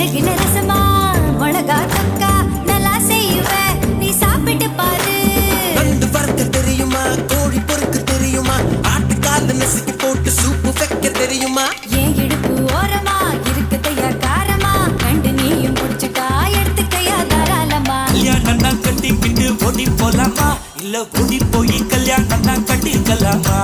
பழகின ரசமா மிளகா தொக்கா நல்லா செய்வேன் நீ சாப்பிட்டு பாரு நண்டு வறுக்க தெரியுமா கோழி பொறுக்க தெரியுமா ஆட்டுக்கால நசுக்கி போட்டு சூப்பு வைக்க தெரியுமா ஏன் இடுப்பு ஓரமா இருக்குதையா காரமா கண்டு நீயும் முடிச்சுக்கா எடுத்துக்கையா தாராளமா கல்யாணம் கட்டிக்கிட்டு ஓடி போலாமா இல்ல ஓடி போய் கல்யாணம் கட்டிக்கலாமா